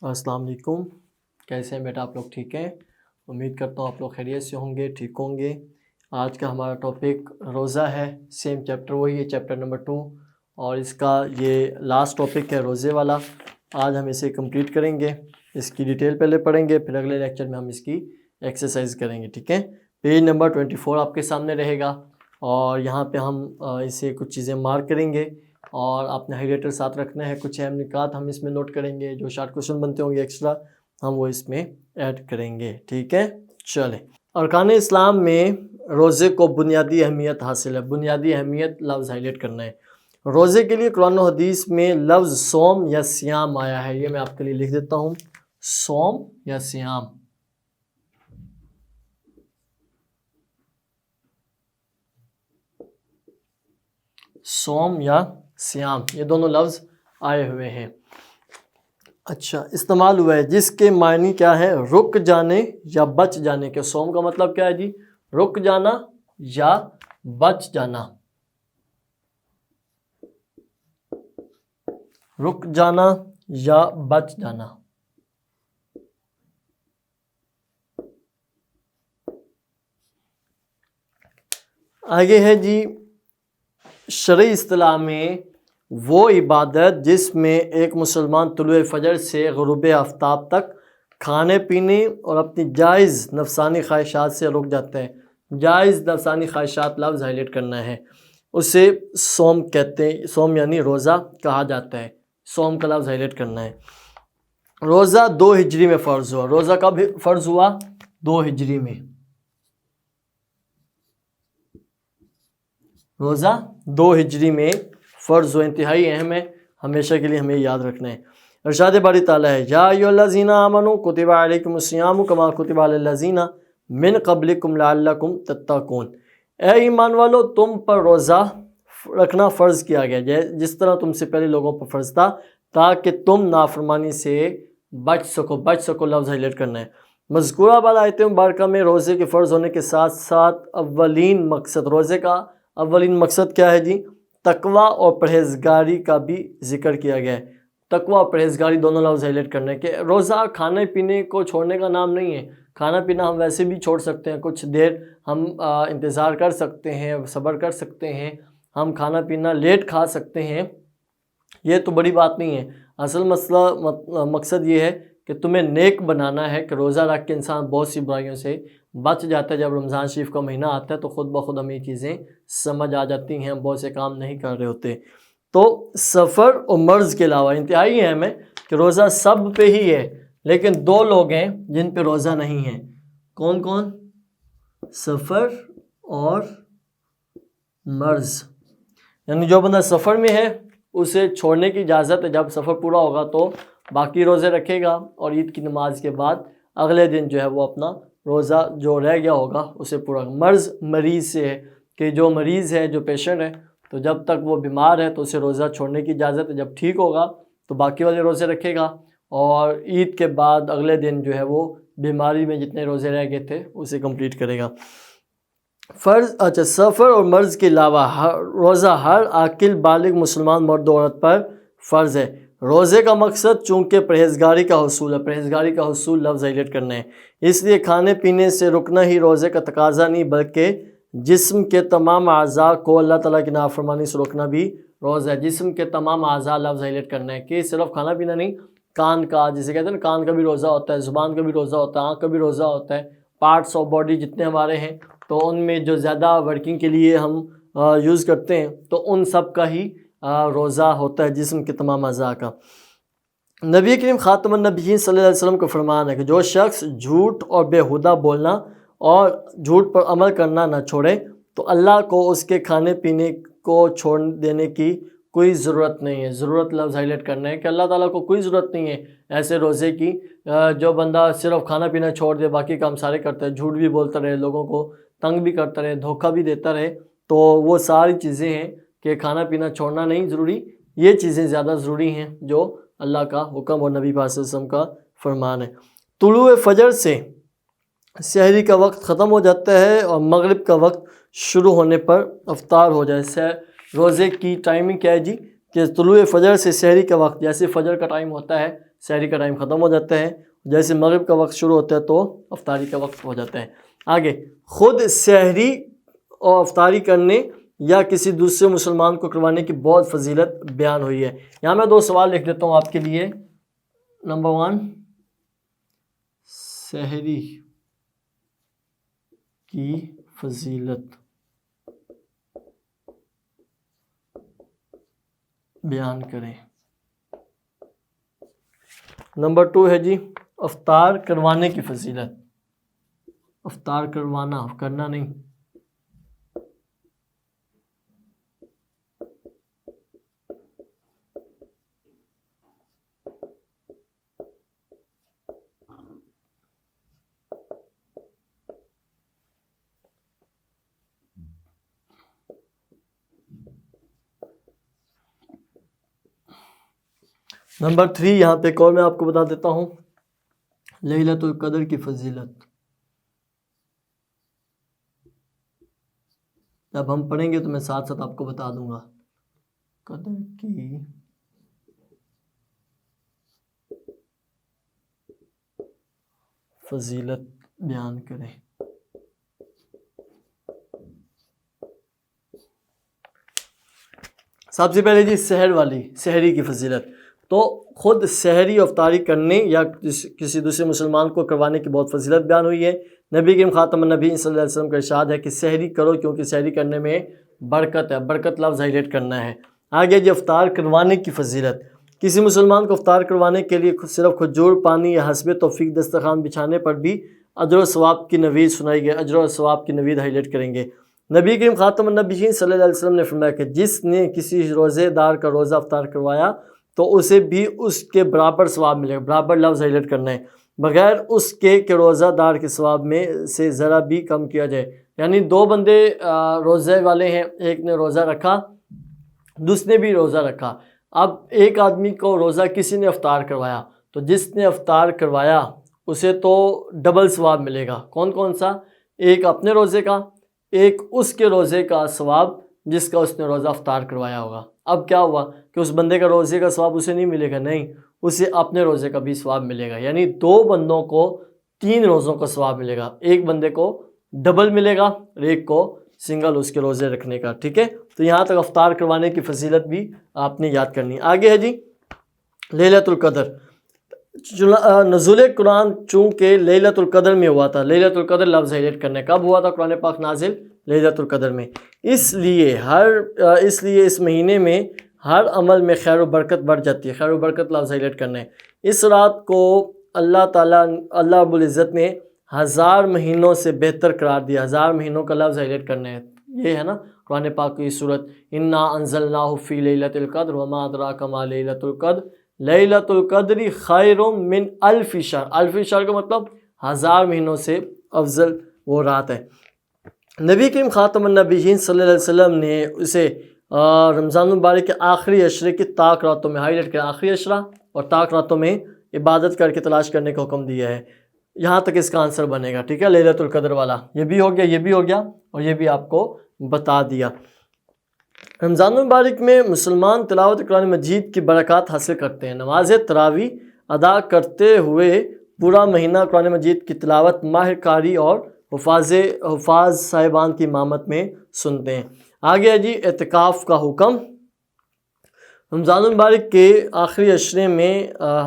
السلام علیکم، کیسے ہیں بیٹا آپ لوگ؟ ٹھیک ہیں؟ امید کرتا ہوں آپ لوگ خیریت سے ہوں گے، ٹھیک ہوں گے۔ آج کا ہمارا ٹاپک روزہ ہے، سیم چیپٹر وہی ہے، چیپٹر نمبر 2، اور اس کا یہ لاسٹ ٹاپک ہے روزے والا۔ آج ہم اسے کمپلیٹ کریں گے، اس کی ڈیٹیل پہلے پڑھیں گے، پھر اگلے لیکچر میں ہم اس کی ایکسرسائز کریں گے، ٹھیک ہے؟ پیج نمبر 24 آپ کے سامنے رہے گا، اور یہاں پہ ہم اسے کچھ چیزیں مارک کریں گے، اور آپ نے ہائی لائٹر ساتھ رکھنا ہے۔ کچھ اہم نکات ہم اس میں نوٹ کریں گے، جو شارٹ کویشچن بنتے ہوں گے ایکسٹرا ہم وہ اس میں ایڈ کریں گے، ٹھیک ہے؟ چلیں، ارکان اسلام میں روزے کو بنیادی اہمیت حاصل ہے۔ بنیادی اہمیت لفظ ہائی لائٹ کرنا ہے۔ روزے کے لیے قرآن و حدیث میں لفظ صوم یا صیام آیا ہے، یہ میں آپ کے لیے لکھ دیتا ہوں، صوم یا صیام۔ صوم یا صیام، یہ دونوں لفظ آئے ہوئے ہیں۔ اچھا، استعمال ہوا ہے جس کے معنی کیا ہے؟ رک جانے یا بچ جانے کے۔ صوم کا مطلب کیا ہے جی؟ رک جانا یا بچ جانا۔ رک جانا یا بچ جانا۔ آگے ہے جی، شرعی اصطلاح میں وہ عبادت جس میں ایک مسلمان طلوع فجر سے غروب آفتاب تک کھانے پینے اور اپنی جائز نفسانی خواہشات سے رک جاتا ہے۔ جائز نفسانی خواہشات لفظ ہائی لائٹ کرنا ہے، اسے صوم کہتے ہیں۔ صوم یعنی روزہ کہا جاتا ہے، صوم کا لفظ ہائی لائٹ کرنا ہے۔ روزہ 2 ہجری میں فرض ہوا۔ روزہ کب فرض ہوا؟ 2 ہجری میں۔ روزہ 2 ہجری میں فرض ہوا، انتہائی اہم ہے، ہمیشہ کے لیے ہمیں یاد رکھنا ہے۔ ارشاد باری تعالیٰ ہے، یا ایھا الذین آمنوا کتب علیکم الصیام کما کتب علی الذین من قبلکم لعلکم تتقون۔ اے ایمان والو، تم پر روزہ رکھنا فرض کیا گیا جس طرح تم سے پہلے لوگوں پر فرض تھا، تاکہ تم نافرمانی سے بچ سکو۔ بچ سکو لفظ ہائی لائٹ کرنا ہے۔ مذکورہ بعد آیت مبارکہ میں روزے کے فرض ہونے کے ساتھ ساتھ اولین مقصد، روزے کا اولین مقصد کیا ہے جی؟ تقوی اور پرہیزگاری کا بھی ذکر کیا گیا ہے۔ تقوی اور پرہیزگاری دونوں لفظ ہائی لائٹ کرنے کہ روزہ کھانے پینے کو چھوڑنے کا نام نہیں ہے۔ کھانا پینا ہم ویسے بھی چھوڑ سکتے ہیں، کچھ دیر ہم انتظار کر سکتے ہیں، صبر کر سکتے ہیں، ہم کھانا پینا لیٹ کھا سکتے ہیں، یہ تو بڑی بات نہیں ہے۔ اصل مسئلہ مقصد یہ ہے کہ تمہیں نیک بنانا ہے، کہ روزہ رکھ کے انسان بہت سی برائیوں سے بچ جاتا ہے۔ جب رمضان شریف کا مہینہ آتا ہے تو خود بخود ہمیں یہ چیزیں سمجھ آ جاتی ہیں، ہم بہت سے کام نہیں کر رہے ہوتے۔ تو سفر اور مرض کے علاوہ انتہائی اہم ہے کہ روزہ سب پہ ہی ہے، لیکن 2 لوگ ہیں جن پہ روزہ نہیں ہے۔ کون کون؟ سفر اور مرض۔ یعنی جو بندہ سفر میں ہے اسے چھوڑنے کی اجازت ہے، جب سفر پورا ہوگا تو باقی روزے رکھے گا، اور عید کی نماز کے بعد اگلے دن جو ہے وہ اپنا روزہ جو رہ گیا ہوگا اسے پورا۔ مرض مریض سے ہے، کہ جو مریض ہے، جو پیشنٹ ہے، تو جب تک وہ بیمار ہے تو اسے روزہ چھوڑنے کی اجازت ہے، جب ٹھیک ہوگا تو باقی والے روزے رکھے گا، اور عید کے بعد اگلے دن جو ہے وہ بیماری میں جتنے روزے رہ گئے تھے اسے کمپلیٹ کرے گا۔ فرض، اچھا، سفر اور مرض کے علاوہ روزہ ہر عاقل بالغ مسلمان مرد و عورت پر فرض ہے۔ روزے کا مقصد چونکہ پرہیزگاری کا حصول ہے، پرہیزگاری کا حصول لفظ ہائی لائٹ کرنا ہے، اس لیے کھانے پینے سے رکنا ہی روزے کا تقاضا نہیں، بلکہ جسم کے تمام اعضاء کو اللہ تعالیٰ کی نافرمانی سے روکنا بھی روزہ ہے۔ جسم کے تمام اعضاء لفظ ہائی لائٹ کرنا ہے، کہ صرف کھانا پینا نہیں، کان کا، جسے کہتے ہیں نا، کان کا بھی روزہ ہوتا ہے، زبان کا بھی روزہ ہوتا ہے، آنکھ کا بھی روزہ ہوتا ہے، پارٹس آف باڈی جتنے ہمارے ہیں تو ان میں جو زیادہ ورکنگ کے لیے ہم یوز کرتے ہیں تو ان سب کا ہی روزہ ہوتا ہے، جسم کے تمام اعضاء کا۔ نبی کریم خاتم النبیین صلی اللہ علیہ وسلم کا فرمان ہے کہ جو شخص جھوٹ اور بیہودہ بولنا اور جھوٹ پر عمل کرنا نہ چھوڑے تو اللہ کو اس کے کھانے پینے کو چھوڑ دینے کی کوئی ضرورت نہیں ہے۔ ضرورت لفظ ہائی لائٹ کرنا ہے کہ اللہ تعالیٰ کو کوئی ضرورت نہیں ہے ایسے روزے کی۔ جو بندہ صرف کھانا پینا چھوڑ دے، باقی کام سارے کرتا ہے، جھوٹ بھی بولتا رہے، لوگوں کو تنگ بھی کرتا رہے، دھوکہ بھی دیتا رہے، تو وہ ساری چیزیں ہیں کہ کھانا پینا چھوڑنا نہیں ضروری، یہ چیزیں زیادہ ضروری ہیں جو اللہ کا حکم اور نبی پاک صلی اللہ علیہ وسلم کا فرمان ہے۔ طلوع فجر سے سحری کا وقت ختم ہو جاتا ہے اور مغرب کا وقت شروع ہونے پر افطار ہو جائے. روزے کی ٹائمنگ کیا ہے جی کہ طلوع فجر سے سحری کا وقت، جیسے فجر کا ٹائم ہوتا ہے سحری کا ٹائم ختم ہو جاتا ہے، جیسے مغرب کا وقت شروع ہوتا ہے تو افطاری کا وقت ہو جاتا ہے. آگے خود سحری اور افطاری کرنے یا کسی دوسرے مسلمان کو کروانے کی بہت فضیلت بیان ہوئی ہے. یہاں میں 2 سوال لکھ دیتا ہوں آپ کے لیے. نمبر 1، سحری کی فضیلت بیان کریں. نمبر 2 ہے جی افطار کروانے کی فضیلت. افطار کروانا، کرنا نہیں. نمبر 3 یہاں پہ ایک اور میں آپ کو بتا دیتا ہوں، لیلۃ القدر کی فضیلت. جب ہم پڑھیں گے تو میں ساتھ ساتھ آپ کو بتا دوں گا. قدر کی فضیلت بیان کریں. سب سے پہلے جی سحر والی، سحری کی فضیلت. تو خود سحری افطاری کرنے یا کسی دوسرے مسلمان کو کروانے کی بہت فضیلت بیان ہوئی ہے. نبی کریم خاتم النبی صلی اللہ علیہ وسلم کا ارشاد ہے کہ سحری کرو کیونکہ سحری کرنے میں برکت ہے. برکت لفظ ہائلائٹ کرنا ہے. آگے جی افطار کروانے کی فضیلت. کسی مسلمان کو افطار کروانے کے لیے صرف کھجور، پانی یا حسب توفیق دسترخوان بچھانے پر بھی اجر و ثواب کی نوید سنائی گئی. اجر و ثواب کی نوید ہائلائٹ کریں گے. نبی کریم خاتم النبیین صلی اللہ علیہ وسلم نے فرمایا کہ جس نے کسی روزے دار کا روزہ افطار کروایا تو اسے بھی اس کے برابر ثواب ملے گا. برابر لفظ ہائلائٹ کرنا ہے، بغیر اس کے کہ روزہ دار کے ثواب میں سے ذرا بھی کم کیا جائے. یعنی 2 بندے روزے والے ہیں، ایک نے روزہ رکھا، دوسرے نے بھی روزہ رکھا. اب ایک آدمی کو روزہ کسی نے افطار کروایا تو جس نے افطار کروایا اسے تو ڈبل ثواب ملے گا. کون کون سا؟ ایک اپنے روزے کا، ایک اس کے روزے کا ثواب جس کا اس نے روزہ افطار کروایا ہوگا. اب کیا ہوا کہ اس بندے کا روزے کا ثواب اسے نہیں ملے گا، نہیں، اسے اپنے روزے کا بھی ثواب ملے گا. یعنی 2 بندوں کو 3 روزوں کا ثواب ملے گا. ایک بندے کو ڈبل ملے گا اور ایک کو سنگل اس کے روزے رکھنے کا. ٹھیک ہے، تو یہاں تک افطار کروانے کی فضیلت بھی آپ نے یاد کرنی. آگے ہے جی لیلۃ القدر. نزول قرآن چونکہ لیلۃ القدر میں ہوا تھا. لیلۃ القدر لفظ ہائلائٹ کرنے. کب ہوا تھا قرآن پاک نازل؟ لیلۃ القدر میں. اس لیے اس مہینے میں ہر عمل میں خیر و برکت بڑھ جاتی ہے. خیر و برکت لفظ ہائلائٹ کرنا ہے. اس رات کو اللہ تعالیٰ رب العزت نے 1000 مہینوں سے بہتر قرار دیا. 1000 مہینوں کا لفظ ہائلائٹ کرنا ہے. یہ ہے نا قرآن پاک کی صورت، انا انزلناہ فی لیلۃ القدر وما ادراک ما لیلۃ القدر لیلۃ القدر خیر من الف شہر. الف شہر کا مطلب 1000 مہینوں سے افضل وہ رات ہے. نبی کریم خاتم النبیین صلی اللہ علیہ وسلم نے اسے رمضان المبارک کے آخری عشرے کی طاق راتوں میں ہائلائٹ کیا. آخری عشرہ اور طاق راتوں میں عبادت کر کے تلاش کرنے کا حکم دیا ہے. یہاں تک اس کا آنسر بنے گا. ٹھیک ہے، لیلۃ القدر والا یہ بھی ہو گیا، یہ بھی ہو گیا اور یہ بھی آپ کو بتا دیا. رمضان المبارک میں مسلمان تلاوت قرآن مجید کی برکات حاصل کرتے ہیں. نماز تراویح ادا کرتے ہوئے پورا مہینہ قرآن مجید کی تلاوت ماہر قاری اور حفاظ صاحبان کی امامت میں سنتے ہیں. آگے ہے جی اعتکاف کا حکم. رمضان المبارک کے آخری عشرے میں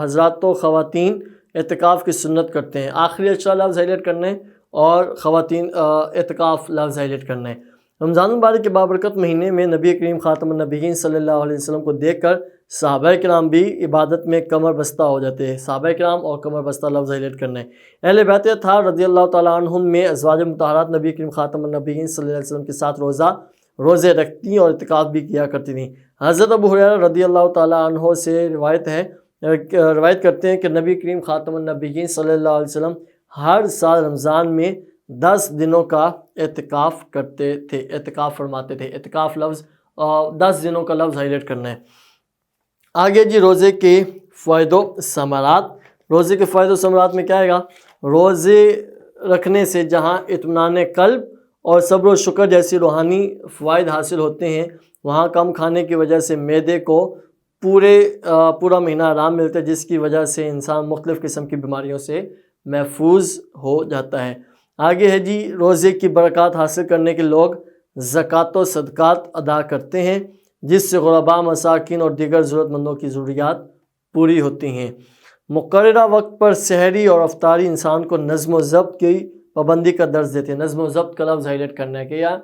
حضرات و خواتین اعتکاف کی سنت کرتے ہیں. آخری عشرہ لفظ ہائلائٹ کرنا ہے اور خواتین اعتکاف لفظ ہائلائٹ کرنا ہے. رمضان المبارک کے بابرکت مہینے میں نبی کریم خاتم النبیین صلی اللہ علیہ وسلم کو دیکھ کر صحابہ کرام بھی عبادت میں کمر بستہ ہو جاتے ہیں. صحابہ کرام اور کمر بستہ لفظ ہائلائٹ کرنا ہے. اہل بیت اطہار رضی اللہ تعالیٰ عنہم میں ازواج مطہرات نبی کریم خاتم النبیین صلی اللہ علیہ وسلم کے ساتھ روزے رکھتی اور اعتکاف بھی کیا کرتی تھیں. حضرت ابو ہریرہ رضی اللہ تعالیٰ عنہ سے روایت کرتے ہیں کہ نبی کریم خاتم النبیین صلی اللہ علیہ وسلم ہر سال رمضان میں 10 دنوں کا اعتکاف کرتے تھے، اعتکاف فرماتے تھے. اعتکاف لفظ 10 دنوں کا لفظ ہائلائٹ کرنا ہے. آگے جی روزے کے فوائد و ثمرات. روزے کے فوائد و ثمرات میں کیا آئے گا؟ روزے رکھنے سے جہاں اطمینان قلب اور صبر و شکر جیسی روحانی فوائد حاصل ہوتے ہیں۔ وہاں کم کھانے کی وجہ سے معدے کو پورا مہینہ آرام ملتا ہے، جس کی وجہ سے انسان مختلف قسم کی بیماریوں سے محفوظ ہو جاتا ہے۔ آگے ہے جی، روزے کی برکات حاصل کرنے کے لوگ زکوٰۃ و صدقات ادا کرتے ہیں، جس سے غرباء، مساکین اور دیگر ضرورت مندوں کی ضروریات پوری ہوتی ہیں۔ مقررہ وقت پر سحری اور افطاری انسان کو نظم و ضبط کی پابندی کا درس دیتے ہیں۔ نظم و ضبط کا لفظ ہائیلائٹ کرنا ہے کہ یار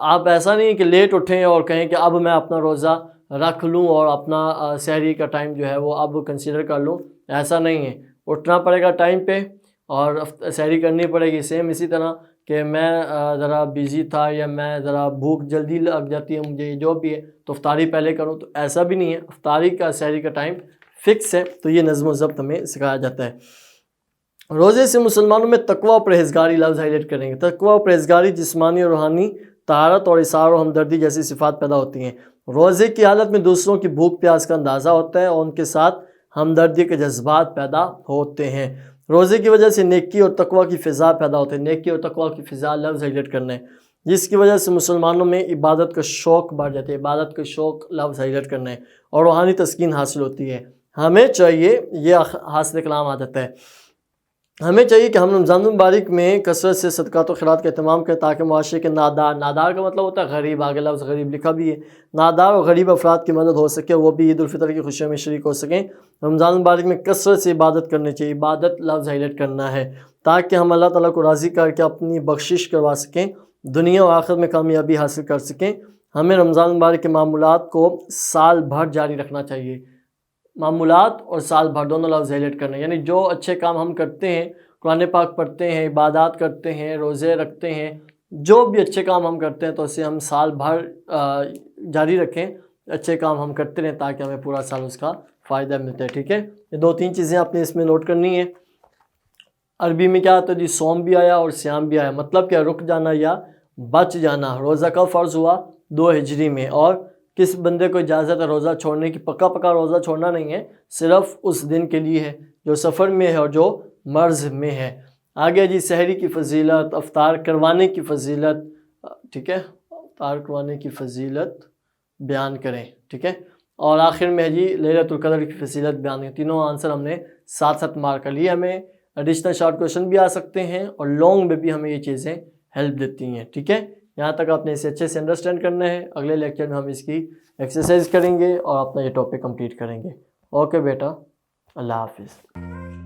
آپ ایسا نہیں کہ لیٹ اٹھیں اور کہیں کہ اب میں اپنا روزہ رکھ لوں اور اپنا سحری کا ٹائم جو ہے وہ اب کنسیڈر کر لوں، ایسا نہیں ہے۔ اٹھنا پڑے گا ٹائم پہ اور سحری کرنی پڑے گی۔ سیم اسی طرح کہ میں ذرا بیزی تھا یا میں ذرا بھوک جلدی لگ جاتی ہے مجھے، جو بھی ہے تو افطاری پہلے کروں، تو ایسا بھی نہیں ہے۔ افطاری کا سحری کا ٹائم فکس ہے، تو یہ نظم و ضبط ہمیں سکھایا جاتا ہے۔ روزے سے مسلمانوں میں تقوی و پرہیزگاری لفظ ہائیلائٹ کریں گے۔ تقوی و پرہیزگاری جسمانی اور روحانی طہارت اور اثار و ہمدردی جیسی صفات پیدا ہوتی ہیں۔ روزے کی حالت میں دوسروں کی بھوک پیاس کا اندازہ ہوتا ہے اور ان کے ساتھ ہمدردی کے جذبات پیدا ہوتے ہیں۔ روزے کی وجہ سے نیکی اور تقوی کی فضا پیدا ہوتے ہیں۔ نیکی اور تقوی کی فضا لفظ ہائیلائٹ کرنا ہے، جس کی وجہ سے مسلمانوں میں عبادت کا شوق بڑھ جاتا ہے۔ عبادت کا شوق لفظ ہائیلائٹ کرنا ہے اور روحانی تسکین حاصل ہوتی ہے۔ ہمیں چاہیے، یہ حاصل کلام عادت ہے، ہمیں چاہیے کہ ہم رمضان المبارک میں کثرت سے صدقات و خیرات کا اہتمام کریں، تاکہ معاشرے کے نادار کا مطلب ہوتا ہے غریب، آگے لفظ غریب لکھا بھی ہے، نادار اور غریب افراد کی مدد ہو سکے، وہ بھی عید الفطر کی خوشیوں میں شریک ہو سکیں۔ رمضان المبارک میں کثرت سے عبادت کرنی چاہیے، عبادت لفظ ہائیلائٹ کرنا ہے، تاکہ ہم اللہ تعالیٰ کو راضی کر کے اپنی بخشش کروا سکیں، دنیا و آخرت میں کامیابی حاصل کر سکیں۔ ہمیں رمضان المبارک کے معمولات کو سال بھر جاری رکھنا چاہیے۔ معمولات اور سال بھر دونوں لفظ ہائیلائٹ کرنا ہے، یعنی جو اچھے کام ہم کرتے ہیں، قرآن پاک پڑھتے ہیں، عبادات کرتے ہیں، روزے رکھتے ہیں، جو بھی اچھے کام ہم کرتے ہیں تو اسے ہم سال بھر جاری رکھیں، اچھے کام ہم کرتے رہیں تاکہ ہمیں پورا سال اس کا فائدہ ملتا ہے۔ ٹھیک ہے، یہ 2-3 چیزیں آپ نے اس میں نوٹ کرنی ہے۔ عربی میں کیا آتا ہے جی؟ صوم بھی آیا اور سیام بھی آیا، مطلب کیا؟ رک جانا یا بچ جانا۔ روزہ کب فرض ہوا؟ 2 ہجری میں۔ اور کس بندے کو اجازت ہے روزہ چھوڑنے کی؟ پکا روزہ چھوڑنا نہیں ہے، صرف اس دن کے لیے ہے جو سفر میں ہے اور جو مرض میں ہے۔ آگے جی، سحری کی فضیلت، افطار کروانے کی فضیلت، ٹھیک ہے، افطار کروانے کی فضیلت بیان کریں، ٹھیک ہے، اور آخر میں جی لیلۃ القدر کی فضیلت بیان کریں۔ تینوں آنسر ہم نے ساتھ مارک کر لیے۔ ہمیں ایڈیشنل شارٹ کویشچن بھی آ سکتے ہیں اور لانگ میں بھی ہمیں یہ چیزیں ہیلپ دیتی ہیں، ٹھیک ہے۔ یہاں تک آپ نے اسے اچھے سے انڈرسٹینڈ کرنا ہے۔ اگلے لیکچر میں ہم اس کی ایکسرسائز کریں گے اور اپنا یہ ٹاپک کمپلیٹ کریں گے۔ اوکے بیٹا، اللہ حافظ۔